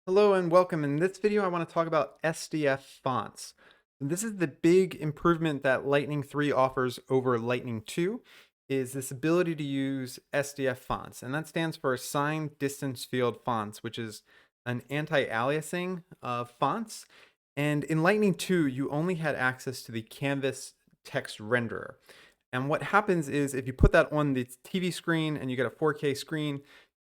Hello and welcome. In this video, I want to talk about SDF fonts. This is the big improvement that Lightning 3 offers over Lightning 2 is this ability to use SDF fonts. And that stands for Signed Distance Field Fonts, which is an anti-aliasing of fonts. And in Lightning 2, you only had access to the canvas text renderer. And what happens is if you put that on the TV screen and you get a 4K screen,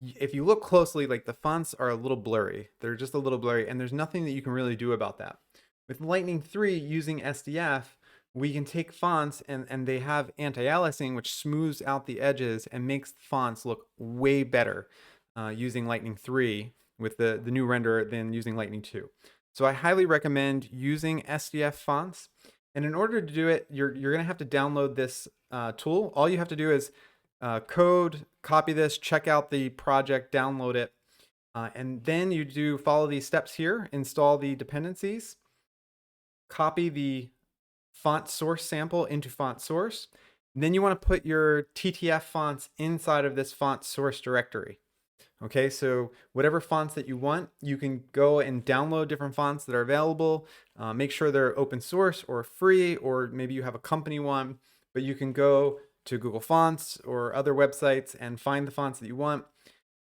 if you look closely, like the fonts are a little blurry. They're just a little blurry, and there's nothing that you can really do about that. With Lightning 3 using SDF, we can take fonts and they have anti-aliasing, which smooths out the edges and makes the fonts look way better using Lightning 3 with the new renderer than using Lightning 2. So I highly recommend using SDF fonts. And in order to do it, you're going to have to download this tool. All you have to do is code, copy this, check out the project, download it, and then you do follow these steps here, install the dependencies, copy the font source sample into font source. And then you want to put your TTF fonts inside of this font source directory. Okay, so whatever fonts that you want, you can go and download different fonts that are available. Make sure they're open source or free, or maybe you have a company one, but you can go to Google Fonts or other websites and find the fonts that you want.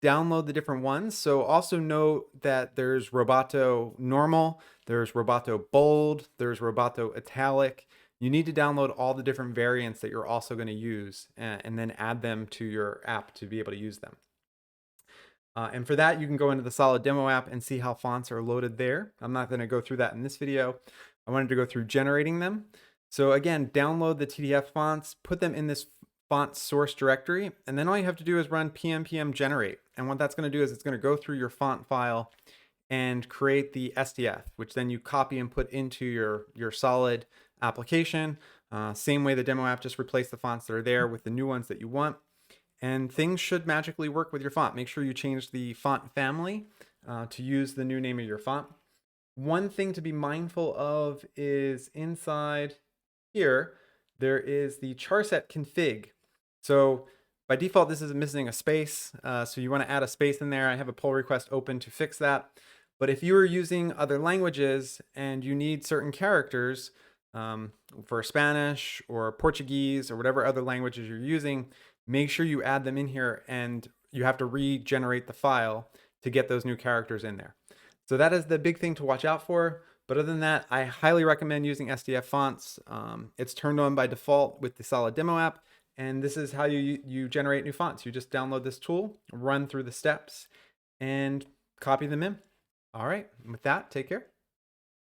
Download the different ones. So also know that there's Roboto Normal, there's Roboto Bold, there's Roboto Italic. You need to download all the different variants that you're also going to use and then add them to your app to be able to use them. And for that, you can go into the Solid Demo app and see how fonts are loaded there. I'm not going to go through that in this video. I wanted to go through generating them. So again, download the TTF fonts, put them in this font source directory, and then all you have to do is run pm generate. And what that's going to do is it's going to go through your font file and create the SDF, which then you copy and put into your Solid application. Same way the demo app, just replace the fonts that are there with the new ones that you want. And things should magically work with your font. Make sure you change the font family to use the new name of your font. One thing to be mindful of is inside here, there is the charset config. So by default, this is missing a space. So you want to add a space in there. I have a pull request open to fix that. But if you are using other languages and you need certain characters for Spanish or Portuguese or whatever other languages you're using, make sure you add them in here and you have to regenerate the file to get those new characters in there. So that is the big thing to watch out for. But other than that, I highly recommend using SDF fonts. It's turned on by default with the Solid Demo app. And this is how you generate new fonts. You just download this tool, run through the steps, and copy them in. All right, with that, take care.